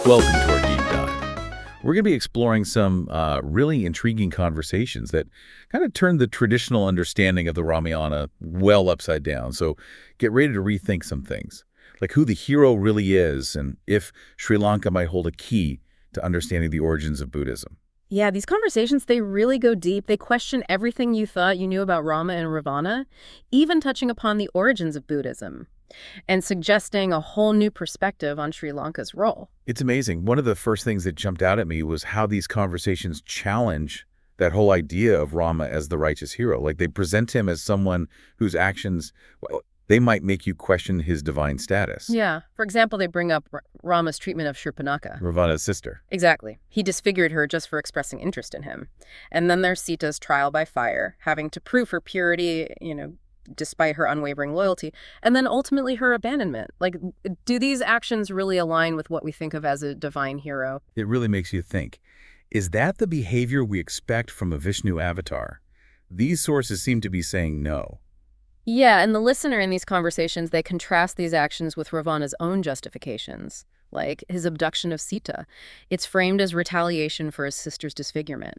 Welcome to our deep dive. We're going to be exploring some really intriguing conversations that kind of turn the traditional understanding of the Ramayana well upside down. So get ready to rethink some things, like who the hero really is and if Sri Lanka might hold a key to understanding the origins of Buddhism. Yeah, these conversations, they really go deep. They question everything you thought you knew about Rama and Ravana, even touching upon the origins of Buddhism and suggesting a whole new perspective on Sri Lanka's role. It's amazing. One of the first things that jumped out at me was how these conversations challenge that whole idea of Rama as the righteous hero. Like they present him as someone whose actions, well, they might make you question his divine status. Yeah. For example, they bring up Rama's treatment of Shurpanakha. Ravana's sister. Exactly. He disfigured her just for expressing interest in him. And then there's Sita's trial by fire, having to prove her purity, despite her unwavering loyalty, and then ultimately her abandonment. Like, do these actions really align with what we think of as a divine hero? It really makes you think. Is that the behavior we expect from a Vishnu avatar? These sources seem to be saying no. Yeah, and the listener in these conversations, they contrast these actions with Ravana's own justifications, like his abduction of Sita. It's framed as retaliation for his sister's disfigurement.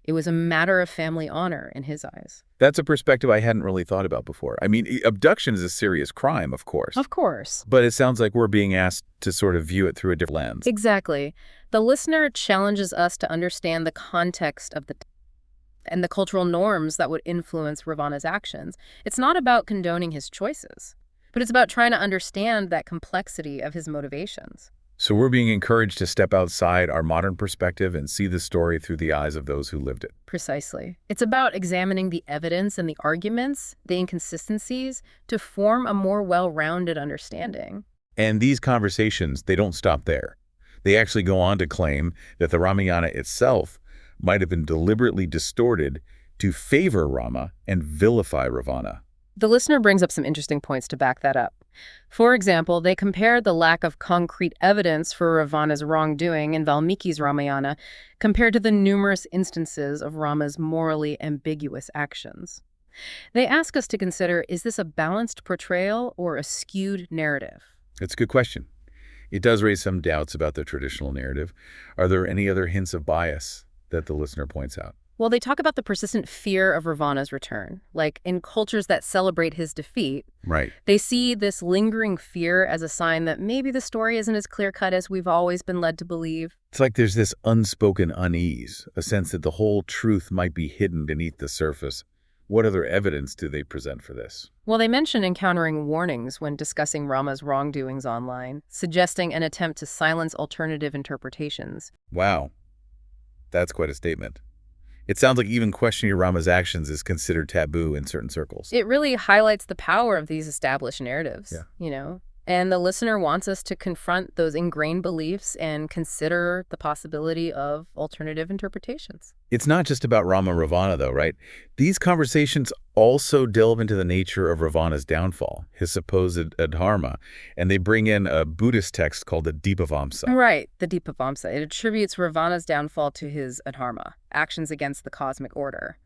It was a matter of family honor in his eyes. That's a perspective I hadn't really thought about before. I mean, abduction is a serious crime, of course. Of course. But it sounds like we're being asked to sort of view it through a different lens. Exactly. The listener challenges us to understand the context of and the cultural norms that would influence Ravana's actions. It's not about condoning his choices, but it's about trying to understand that complexity of his motivations. So we're being encouraged to step outside our modern perspective and see the story through the eyes of those who lived it. Precisely. It's about examining the evidence and the arguments, the inconsistencies, to form a more well-rounded understanding. And these conversations, they don't stop there. They actually go on to claim that the Ramayana itself might have been deliberately distorted to favor Rama and vilify Ravana. The listener brings up some interesting points to back that up. For example, they compare the lack of concrete evidence for Ravana's wrongdoing in Valmiki's Ramayana compared to the numerous instances of Rama's morally ambiguous actions. They ask us to consider, is this a balanced portrayal or a skewed narrative? That's a good question. It does raise some doubts about the traditional narrative. Are there any other hints of bias that the listener points out? Well, they talk about the persistent fear of Ravana's return. Like, in cultures that celebrate his defeat, Right. they see this lingering fear as a sign that maybe the story isn't as clear-cut as we've always been led to believe. It's like there's this unspoken unease, a sense that the whole truth might be hidden beneath the surface. What other evidence do they present for this? Well, they mention encountering warnings when discussing Rama's wrongdoings online, suggesting an attempt to silence alternative interpretations. Wow. That's quite a statement. It sounds like even questioning Rama's actions is considered taboo in certain circles. It really highlights the power of these established narratives, And the listener wants us to confront those ingrained beliefs and consider the possibility of alternative interpretations. It's not just about Rama Ravana, though, right? These conversations also delve into the nature of Ravana's downfall, his supposed adharma, and they bring in a Buddhist text called the Dipavamsa. Right, the Dipavamsa. It attributes Ravana's downfall to his adharma, actions against the cosmic order.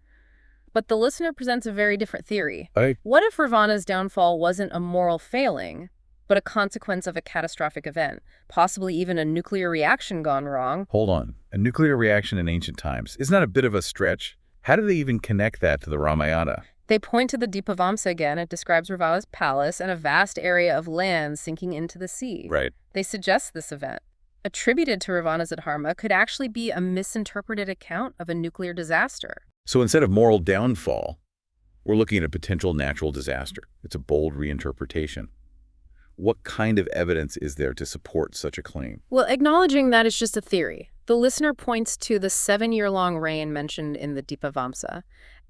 But the listener presents a very different theory. What if Ravana's downfall wasn't a moral failing, but a consequence of a catastrophic event, possibly even a nuclear reaction gone wrong? Hold on. A nuclear reaction in ancient times. Isn't that a bit of a stretch? How do they even connect that to the Ramayana? They point to the Dipavamsa again. It describes Ravana's palace and a vast area of land sinking into the sea. Right. They suggest this event, attributed to Ravana's adharma, could actually be a misinterpreted account of a nuclear disaster. So instead of moral downfall, we're looking at a potential natural disaster. It's a bold reinterpretation. What kind of evidence is there to support such a claim? Well, acknowledging that it's just a theory, the listener points to the 7-year-long rain mentioned in the Dipavamsa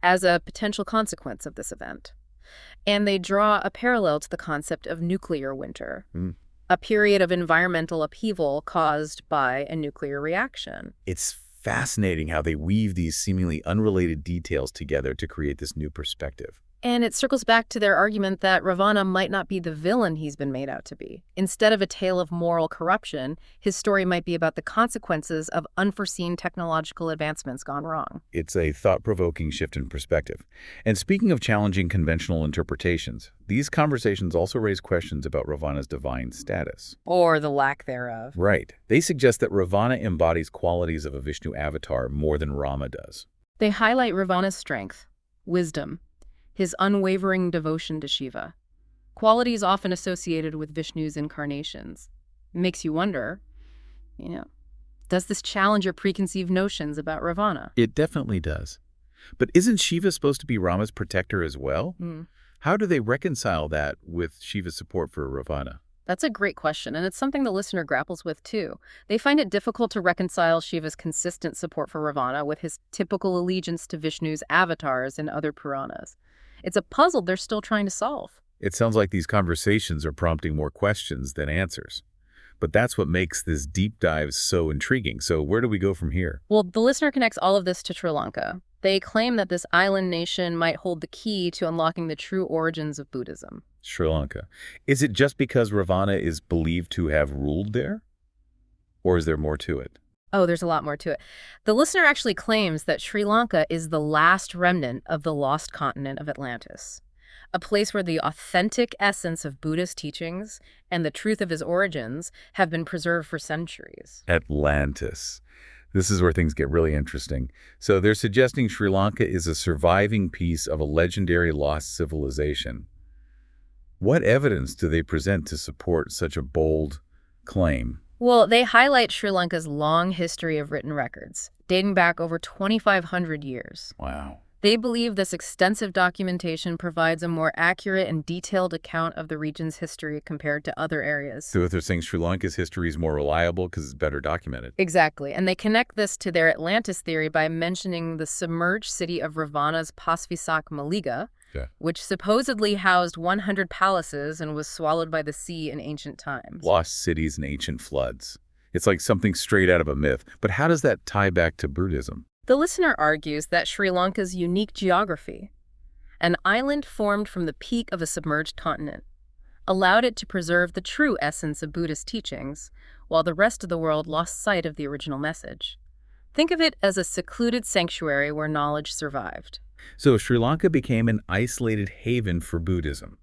as a potential consequence of this event. And they draw a parallel to the concept of nuclear winter, a period of environmental upheaval caused by a nuclear reaction. It's fascinating how they weave these seemingly unrelated details together to create this new perspective. And it circles back to their argument that Ravana might not be the villain he's been made out to be. Instead of a tale of moral corruption, his story might be about the consequences of unforeseen technological advancements gone wrong. It's a thought-provoking shift in perspective. And speaking of challenging conventional interpretations, these conversations also raise questions about Ravana's divine status. Or the lack thereof. Right. They suggest that Ravana embodies qualities of a Vishnu avatar more than Rama does. They highlight Ravana's strength, wisdom, his unwavering devotion to Shiva, qualities often associated with Vishnu's incarnations. Makes you wonder, does this challenge your preconceived notions about Ravana? It definitely does. But isn't Shiva supposed to be Rama's protector as well? How do they reconcile that with Shiva's support for Ravana? That's a great question, and it's something the listener grapples with, too. They find it difficult to reconcile Shiva's consistent support for Ravana with his typical allegiance to Vishnu's avatars in other Puranas. It's a puzzle they're still trying to solve. It sounds like these conversations are prompting more questions than answers. But that's what makes this deep dive so intriguing. So where do we go from here? Well, the listener connects all of this to Sri Lanka. They claim that this island nation might hold the key to unlocking the true origins of Buddhism. Sri Lanka. Is it just because Ravana is believed to have ruled there? Or is there more to it? Oh, there's a lot more to it. The listener actually claims that Sri Lanka is the last remnant of the lost continent of Atlantis, a place where the authentic essence of Buddhist teachings and the truth of his origins have been preserved for centuries. Atlantis. This is where things get really interesting. So they're suggesting Sri Lanka is a surviving piece of a legendary lost civilization. What evidence do they present to support such a bold claim? Well, they highlight Sri Lanka's long history of written records, dating back over 2,500 years. Wow. They believe this extensive documentation provides a more accurate and detailed account of the region's history compared to other areas. So if they're saying Sri Lanka's history is more reliable because it's better documented. Exactly. And they connect this to their Atlantis theory by mentioning the submerged city of Ravana's Pasvisak Maliga, which supposedly housed 100 palaces and was swallowed by the sea in ancient times. Lost cities and ancient floods. It's like something straight out of a myth. But how does that tie back to Buddhism? The listener argues that Sri Lanka's unique geography, an island formed from the peak of a submerged continent, allowed it to preserve the true essence of Buddhist teachings, while the rest of the world lost sight of the original message. Think of it as a secluded sanctuary where knowledge survived. So Sri Lanka became an isolated haven for Buddhism.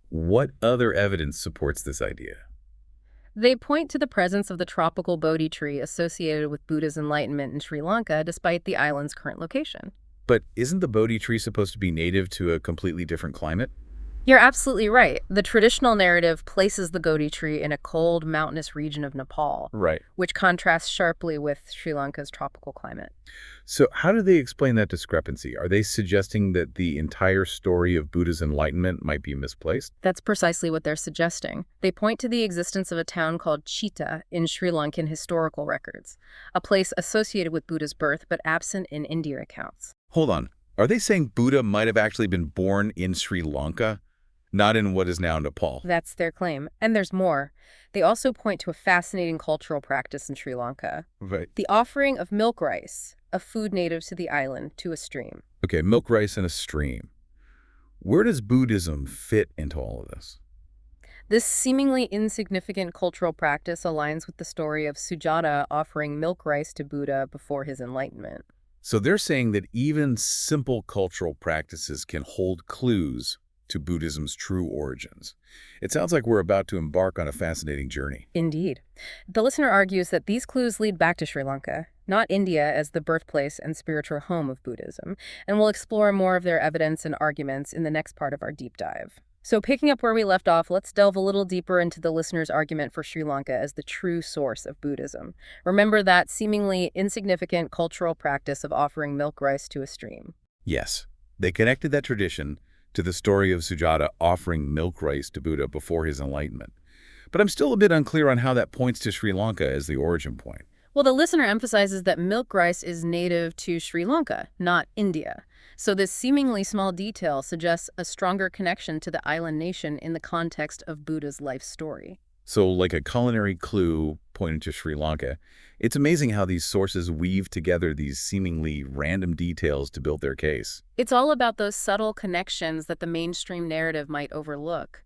What other evidence supports this idea? They point to the presence of the tropical Bodhi tree associated with Buddha's enlightenment in Sri Lanka despite the island's current location. But isn't the Bodhi tree supposed to be native to a completely different climate? You're absolutely right. The traditional narrative places the Bodhi tree in a cold, mountainous region of Nepal, Right. which contrasts sharply with Sri Lanka's tropical climate. So how do they explain that discrepancy? Are they suggesting that the entire story of Buddha's enlightenment might be misplaced? That's precisely what they're suggesting. They point to the existence of a town called Chita in Sri Lankan historical records, a place associated with Buddha's birth but absent in Indian accounts. Hold on. Are they saying Buddha might have actually been born in Sri Lanka, not in what is now Nepal? That's their claim. And there's more. They also point to a fascinating cultural practice in Sri Lanka. Right. The offering of milk rice, a food native to the island, to a stream. Okay, milk rice and a stream. Where does Buddhism fit into all of this? This seemingly insignificant cultural practice aligns with the story of Sujata offering milk rice to Buddha before his enlightenment. So they're saying that even simple cultural practices can hold clues to Buddhism's true origins. It sounds like we're about to embark on a fascinating journey. Indeed. The listener argues that these clues lead back to Sri Lanka, not India as the birthplace and spiritual home of Buddhism, and we'll explore more of their evidence and arguments in the next part of our deep dive. So picking up where we left off, let's delve a little deeper into the listener's argument for Sri Lanka as the true source of Buddhism. Remember that seemingly insignificant cultural practice of offering milk rice to a stream. Yes, they connected that tradition to the story of Sujata offering milk rice to Buddha before his enlightenment. But I'm still a bit unclear on how that points to Sri Lanka as the origin point. Well, the listener emphasizes that milk rice is native to Sri Lanka, not India. So this seemingly small detail suggests a stronger connection to the island nation in the context of Buddha's life story. So like a culinary clue pointing to Sri Lanka. It's amazing how these sources weave together these seemingly random details to build their case. It's all about those subtle connections that the mainstream narrative might overlook.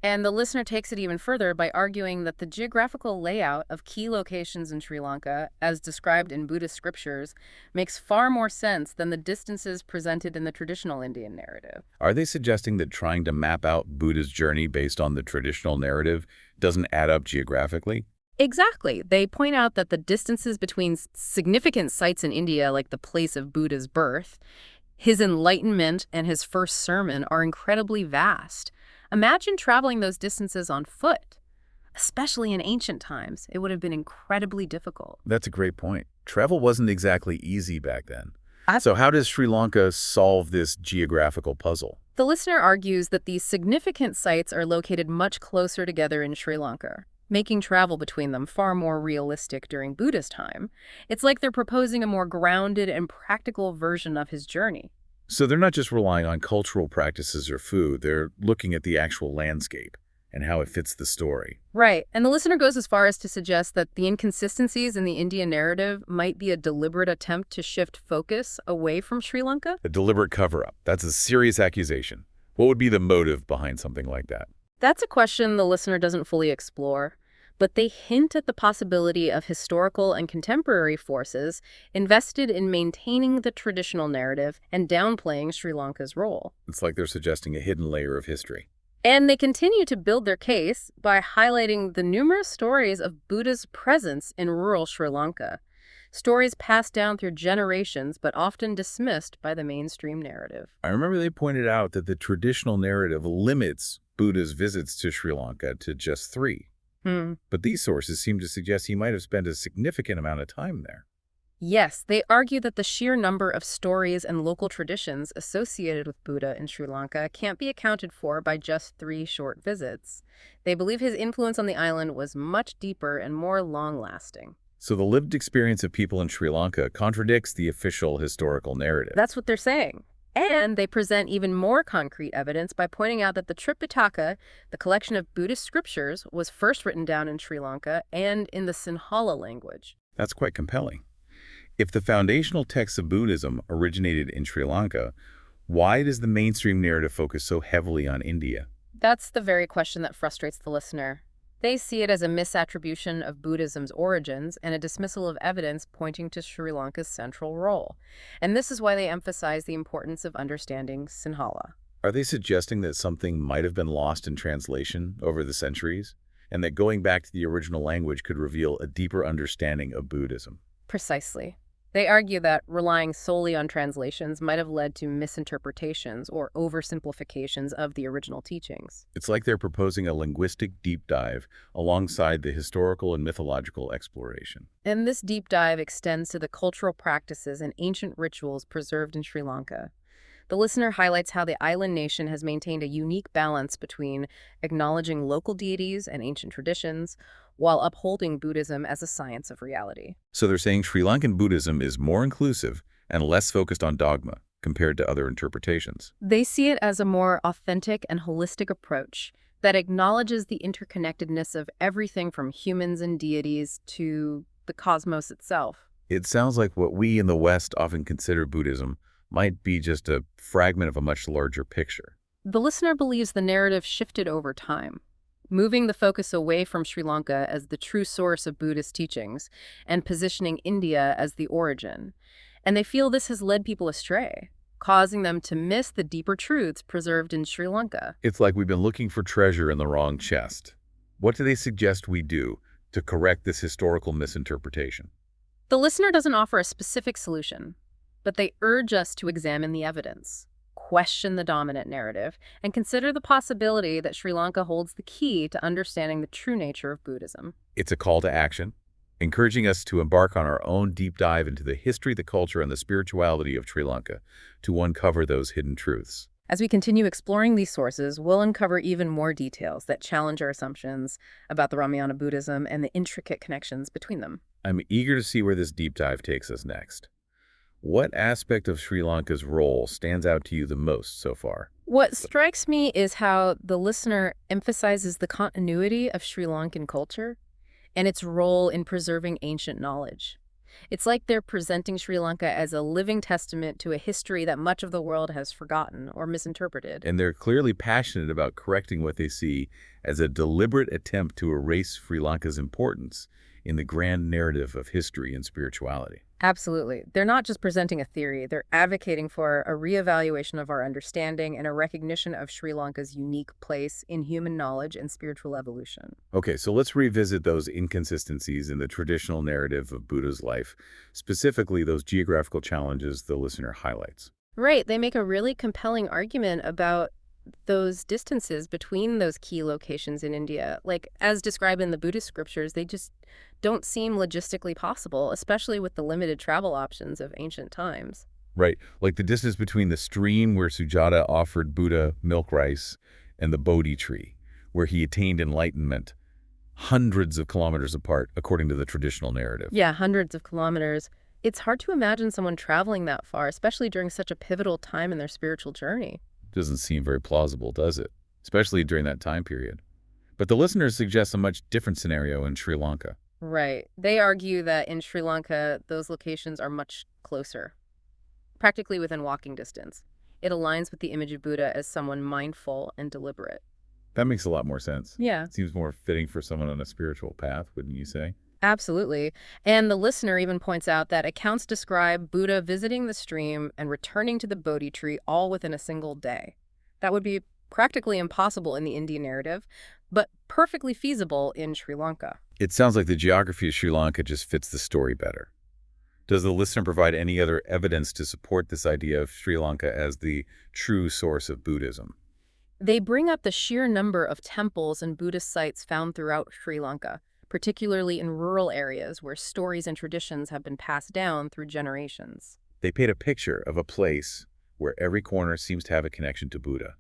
And the listener takes it even further by arguing that the geographical layout of key locations in Sri Lanka, as described in Buddhist scriptures, makes far more sense than the distances presented in the traditional Indian narrative. Are they suggesting that trying to map out Buddha's journey based on the traditional narrative doesn't add up geographically? Exactly. They point out that the distances between significant sites in India, like the place of Buddha's birth, his enlightenment, and his first sermon, are incredibly vast. Imagine traveling those distances on foot. Especially in ancient times, it would have been incredibly difficult. That's a great point. Travel wasn't exactly easy back then. I- So how does Sri Lanka solve this geographical puzzle? The listener argues that these significant sites are located much closer together in Sri Lanka, making travel between them far more realistic during Buddha's time. It's like they're proposing a more grounded and practical version of his journey. So they're not just relying on cultural practices or food, they're looking at the actual landscape and how it fits the story. Right. And the listener goes as far as to suggest that the inconsistencies in the Indian narrative might be a deliberate attempt to shift focus away from Sri Lanka. A deliberate cover-up. That's a serious accusation. What would be the motive behind something like that? That's a question the listener doesn't fully explore, but they hint at the possibility of historical and contemporary forces invested in maintaining the traditional narrative and downplaying Sri Lanka's role. It's like they're suggesting a hidden layer of history. And they continue to build their case by highlighting the numerous stories of Buddha's presence in rural Sri Lanka, stories passed down through generations but often dismissed by the mainstream narrative. I remember they pointed out that the traditional narrative limits Buddha's visits to Sri Lanka to just 3. But these sources seem to suggest he might have spent a significant amount of time there. Yes, they argue that the sheer number of stories and local traditions associated with Buddha in Sri Lanka can't be accounted for by just 3 short visits. They believe his influence on the island was much deeper and more long-lasting. So the lived experience of people in Sri Lanka contradicts the official historical narrative. That's what they're saying. And they present even more concrete evidence by pointing out that the Tripitaka, the collection of Buddhist scriptures, was first written down in Sri Lanka and in the Sinhala language. That's quite compelling. If the foundational texts of Buddhism originated in Sri Lanka, why does the mainstream narrative focus so heavily on India? That's the very question that frustrates the listener. They see it as a misattribution of Buddhism's origins and a dismissal of evidence pointing to Sri Lanka's central role. And this is why they emphasize the importance of understanding Sinhala. Are they suggesting that something might have been lost in translation over the centuries, and that going back to the original language could reveal a deeper understanding of Buddhism? Precisely. They argue that relying solely on translations might have led to misinterpretations or oversimplifications of the original teachings. It's like they're proposing a linguistic deep dive alongside the historical and mythological exploration. And this deep dive extends to the cultural practices and ancient rituals preserved in Sri Lanka. The listener highlights how the island nation has maintained a unique balance between acknowledging local deities and ancient traditions, while upholding Buddhism as a science of reality. So they're saying Sri Lankan Buddhism is more inclusive and less focused on dogma compared to other interpretations. They see it as a more authentic and holistic approach that acknowledges the interconnectedness of everything from humans and deities to the cosmos itself. It sounds like what we in the West often consider Buddhism might be just a fragment of a much larger picture. The listener believes the narrative shifted over time, moving the focus away from Sri Lanka as the true source of Buddhist teachings and positioning India as the origin. And they feel this has led people astray, causing them to miss the deeper truths preserved in Sri Lanka. It's like we've been looking for treasure in the wrong chest. What do they suggest we do to correct this historical misinterpretation? The listener doesn't offer a specific solution, but they urge us to examine the evidence, question the dominant narrative, and consider the possibility that Sri Lanka holds the key to understanding the true nature of Buddhism. It's a call to action, encouraging us to embark on our own deep dive into the history, the culture, and the spirituality of Sri Lanka to uncover those hidden truths. As we continue exploring these sources, we'll uncover even more details that challenge our assumptions about the Ramayana Buddhism and the intricate connections between them. I'm eager to see where this deep dive takes us next. What aspect of Sri Lanka's role stands out to you the most so far? What strikes me is how the listener emphasizes the continuity of Sri Lankan culture and its role in preserving ancient knowledge. It's like they're presenting Sri Lanka as a living testament to a history that much of the world has forgotten or misinterpreted. And they're clearly passionate about correcting what they see as a deliberate attempt to erase Sri Lanka's importance in the grand narrative of history and spirituality. Absolutely. They're not just presenting a theory, they're advocating for a reevaluation of our understanding and a recognition of Sri Lanka's unique place in human knowledge and spiritual evolution. Okay, so let's revisit those inconsistencies in the traditional narrative of Buddha's life, specifically those geographical challenges the listener highlights. Right. They make a really compelling argument about those distances between those key locations in India. Like, as described in the Buddhist scriptures, they just don't seem logistically possible, especially with the limited travel options of ancient times. Right, like the distance between the stream where Sujata offered Buddha milk rice and the Bodhi tree, where he attained enlightenment, hundreds of kilometers apart, according to the traditional narrative. Yeah, hundreds of kilometers. It's hard to imagine someone traveling that far, especially during such a pivotal time in their spiritual journey. Doesn't seem very plausible, does it? Especially during that time period. But the listeners suggest a much different scenario in Sri Lanka. Right. They argue that in Sri Lanka, those locations are much closer, practically within walking distance. It aligns with the image of Buddha as someone mindful and deliberate. That makes a lot more sense. Yeah, Seems more fitting for someone on a spiritual path, wouldn't you say? absolutely. And the listener even points out that accounts describe Buddha visiting the stream and returning to the Bodhi tree all within a single day. That would be practically impossible in the Indian narrative, but perfectly feasible in Sri Lanka. It sounds like the geography of Sri Lanka just fits the story better. Does the listener provide any other evidence to support this idea of Sri Lanka as the true source of Buddhism? They bring up the sheer number of temples and Buddhist sites found throughout Sri Lanka, particularly in rural areas where stories and traditions have been passed down through generations. They paint a picture of a place where every corner seems to have a connection to Buddha,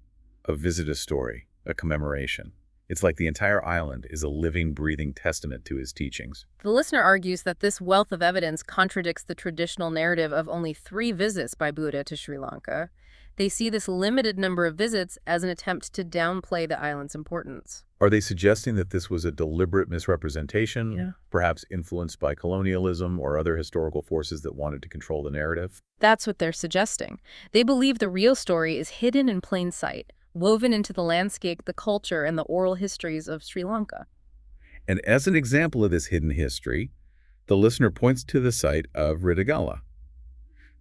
a visit story, a commemoration. It's like the entire island is a living, breathing testament to his teachings. The listener argues that this wealth of evidence contradicts the traditional narrative of only 3 visits by Buddha to Sri Lanka. They see this limited number of visits as an attempt to downplay the island's importance. Are they suggesting that this was a deliberate misrepresentation, Yeah. perhaps influenced by colonialism or other historical forces that wanted to control the narrative? That's what they're suggesting. They believe the real story is hidden in plain sight, woven into the landscape, the culture, and the oral histories of Sri Lanka. And as an example of this hidden history, the listener points to the site of Rittigala.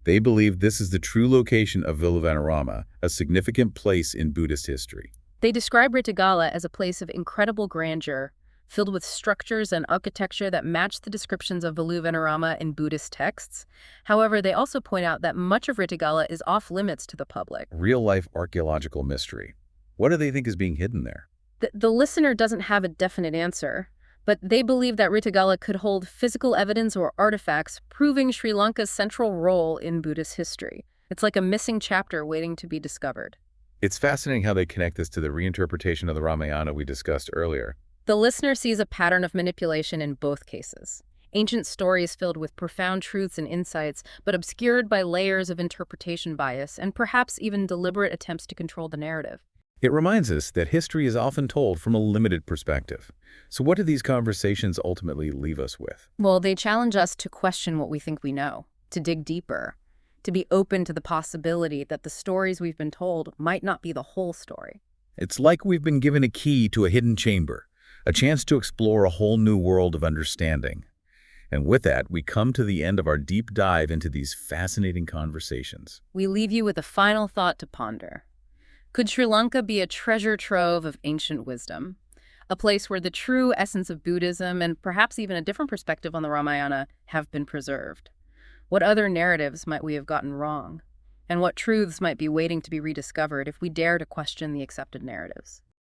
They believe this is the true location of Rama, a significant place in Buddhist history. They describe Rittigala as a place of incredible grandeur, filled with structures and architecture that match the descriptions of Rama in Buddhist texts. However, they also point out that much of Rittigala is off-limits to the public. Real-life archaeological mystery. What do they think is being hidden there? The listener doesn't have a definite answer, but they believe that Rittigala could hold physical evidence or artifacts proving Sri Lanka's central role in Buddhist history. It's like a missing chapter waiting to be discovered. It's fascinating how they connect this to the reinterpretation of the Ramayana we discussed earlier. The listener sees a pattern of manipulation in both cases. Ancient stories filled with profound truths and insights, but obscured by layers of interpretation bias and perhaps even deliberate attempts to control the narrative. It reminds us that history is often told from a limited perspective. So what do these conversations ultimately leave us with? Well, they challenge us to question what we think we know, to dig deeper, to be open to the possibility that the stories we've been told might not be the whole story. It's like we've been given a key to a hidden chamber, a chance to explore a whole new world of understanding. And with that, we come to the end of our deep dive into these fascinating conversations. We leave you with a final thought to ponder. Could Sri Lanka be a treasure trove of ancient wisdom? A place where the true essence of Buddhism and perhaps even a different perspective on the Ramayana have been preserved? What other narratives might we have gotten wrong? And what truths might be waiting to be rediscovered if we dare to question the accepted narratives?